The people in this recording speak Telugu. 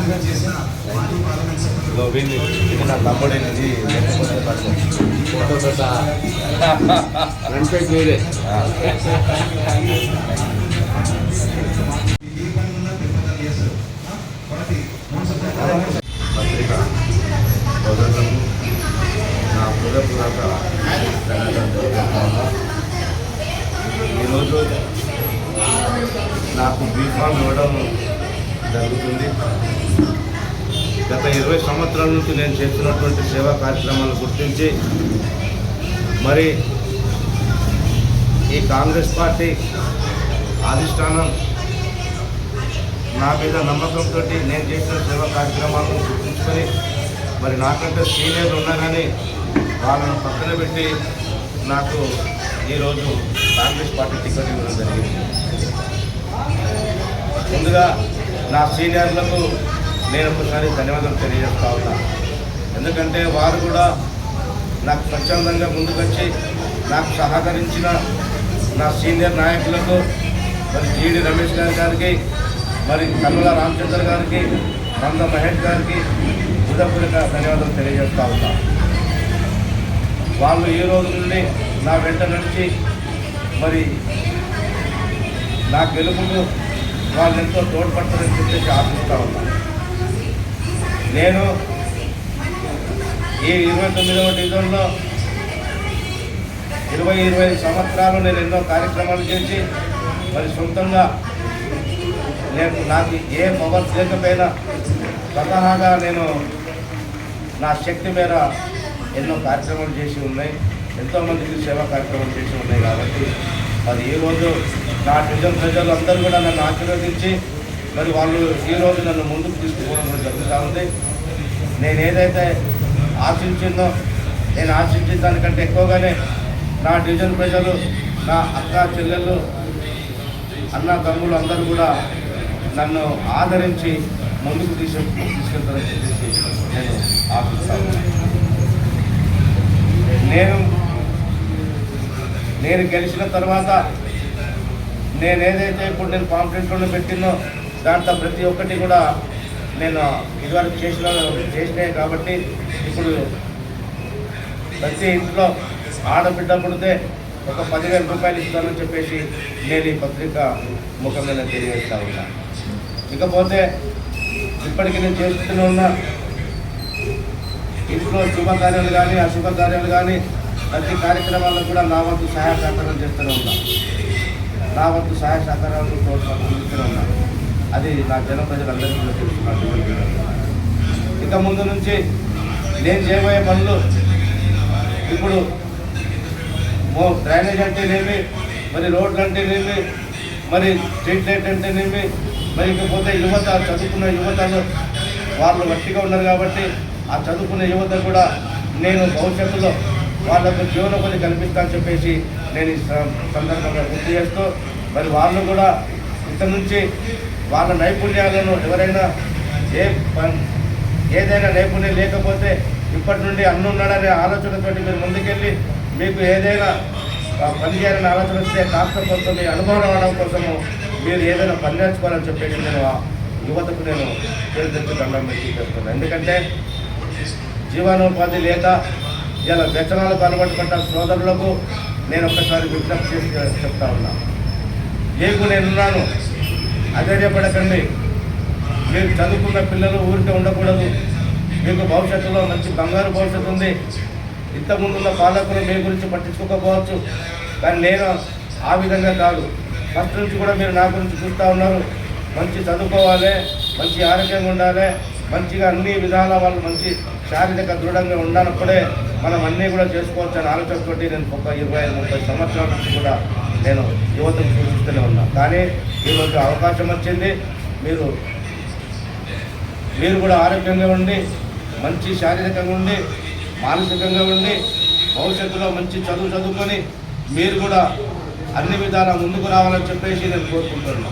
ఇది నా తమ్ముడైనది ఫోటోతో సహా ఫ్రంట్ పేజ్ మీరే. పత్రిక సోదరులకు నా హృదయపూర్వక ఈరోజు నాకు బీఫామ్ ఇవ్వడం జరుగుతుంది. గత 20 సంవత్సరాల నుంచి నేను చేస్తున్నటువంటి సేవా కార్యక్రమాలను గుర్తించి మరి ఈ కాంగ్రెస్ పార్టీ అధిష్టానం నా మీద నమ్మకంతో నేను చేసిన సేవా కార్యక్రమాలను గుర్తించుకొని మరి నాకంటే సీనియర్లు ఉన్నా కానీ వాళ్ళను పక్కన పెట్టి నాకు ఈరోజు కాంగ్రెస్ పార్టీ టికెట్ ఇవ్వడం జరిగింది. ముందుగా నా సీనియర్లకు నేను ఒకసారి ధన్యవాదాలు తెలియజేస్తా ఉన్నా. ఎందుకంటే వారు కూడా నాకు స్వచ్ఛందంగా ముందుకొచ్చి నాకు సహకరించిన నా సీనియర్ నాయకులకు మరి జీడి రమేష్ గారికి మరి కల్వల రామచంద్ర గారికి మంద మహేష్ గారికి హృదయపూర్వక ధన్యవాదాలు తెలియజేస్తా ఉన్నా. వాళ్ళు ఈ రోజు నుండి నా వెంట నడిచి మరి నా గెలుపుకు వాళ్ళు ఎంతో తోడ్పడతారని చెప్పేసి ఆశిస్తూ ఉన్నాను. నేను ఈ 29వ డివిజన్లో 25 సంవత్సరాలు నేను ఎన్నో కార్యక్రమాలు చేసి మరి సొంతంగా నాకు ఏ పవర్ లేకపోయినా స్వతహాగా నేను నా శక్తి మేర ఎన్నో కార్యక్రమాలు చేసి ఉన్నాయి. ఎంతోమందికి సేవా కార్యక్రమాలు చేసి ఉన్నాయి. కాబట్టి మరి ఈరోజు నా డివిజన్ ప్రజలు అందరూ కూడా నన్ను ఆశీర్వదించి మరి వాళ్ళు ఈరోజు నన్ను ముందుకు తీసుకుపోవడం జరుగుతూ ఉంది. నేను ఏదైతే ఆశించిందో నేను ఆశించిన దానికంటే ఎక్కువగానే నా డివిజన్ ప్రజలు, నా అక్క చెల్లెళ్ళు, అన్న తమ్ముళ్ళు అందరూ కూడా నన్ను ఆదరించి ముందుకు తీసుకెళ్తారని చెప్పేసి నేను ఆశిస్తాను. నేను గెలిచిన తర్వాత నేను ఏదైతే ఇప్పుడు నేను పాంప్లెట్లో పెట్టినో దాంట్లో ప్రతి ఒక్కటి కూడా నేను ఇదివరకు చేసినాయి. కాబట్టి ఇప్పుడు ప్రతి ఇంట్లో ఆడబిడ్డ పుడితే ఒక 10,000 రూపాయలు ఇస్తానని చెప్పేసి నేను ఈ పత్రిక ముఖంగా నేను తెలియజేస్తా ఉన్నా. ఇకపోతే ఇప్పటికీ నేను చేస్తూనే ఉన్నా ఇంట్లో శుభకార్యాలు కానీ అశుభకార్యాలు కానీ ప్రతి కార్యక్రమాల్లో కూడా నా వంతు సహాయ సహకారం చేస్తూనే ఉన్నా. నా వంతు సహాయ సహకారాలు తోడ్పడుతూనే ఉన్నా. అది నా జన ప్రజలందరికీ తెలుస్తున్నారు. ఇక ముందు నుంచి నేను చేయబోయే పనులు ఇప్పుడు డ్రైనేజ్ అంటేనేమి, మరి రోడ్లు అంటేనేమి, మరి స్ట్రీట్ లైట్ అంటేనేమి, మరి ఇకపోతే యువత, చదువుకున్న యువతలు వాళ్ళు గట్టిగా ఉన్నారు. కాబట్టి ఆ చదువుకున్న యువత కూడా నేను భవిష్యత్తులో వాళ్ళకు జీవనోపాధి కల్పిస్తానని చెప్పేసి నేను ఈ సందర్భంగా గుర్తు చేస్తూ మరి వాళ్ళు కూడా ఇక్కడ నుంచి వాళ్ళ నైపుణ్యాలను ఎవరైనా ఏదైనా నైపుణ్యం లేకపోతే ఇప్పటి నుండి అన్నున్నాడనే ఆలోచనతో మీరు ముందుకెళ్ళి మీకు ఏదైనా పని చేయాలని ఆలోచన వస్తే కాస్త కొంత మీ అనుభవం రావడం కోసము మీరు ఏదైనా పని నేర్చుకోవాలని చెప్పేసి నేను ఆ యువతకు నేను పేరు తెచ్చి దండం పెట్టి చేస్తున్నాను. ఎందుకంటే జీవనోపాధి లేక ఇలా వ్యసనాలకు అలవాటు పడ్డ సోదరులకు నేను ఒక్కసారి విజ్ఞప్తి చేసి చెప్తా ఉన్నా. మీకు నేనున్నాను, అధైర్యపడకండి. మీరు చదువుకున్న పిల్లలు ఊరికే ఉండకూడదు. మీకు భవిష్యత్తులో మంచి బంగారు భవిష్యత్తు ఉంది. ఇంతకుముందున్న పాలకులు మీ గురించి పట్టించుకోకపోవచ్చు, కానీ నేను ఆ విధంగా కాదు. ఫస్ట్ నుంచి కూడా మీరు నా గురించి చూస్తూ ఉన్నారు. మంచి చదువుకోవాలి, మంచి ఆరోగ్యంగా ఉండాలి, మంచిగా అన్ని విధాల వాళ్ళు మంచి శారీరక దృఢంగా ఉన్నప్పుడే మనం అన్నీ కూడా చేసుకోవచ్చు అనే ఆలోచనతో నేను ఒక 25-30 సంవత్సరాల నుంచి కూడా నేను యువతకు సూచిస్తూనే ఉన్నా. కానీ ఈరోజు అవకాశం వచ్చింది. మీరు కూడా ఆరోగ్యంగా ఉండి, మంచి శారీరకంగా ఉండి, మానసికంగా ఉండి, భవిష్యత్తులో మంచి చదువుకొని మీరు కూడా అన్ని విధాలా ముందుకు రావాలని చెప్పేసి నేను కోరుకుంటున్నాను.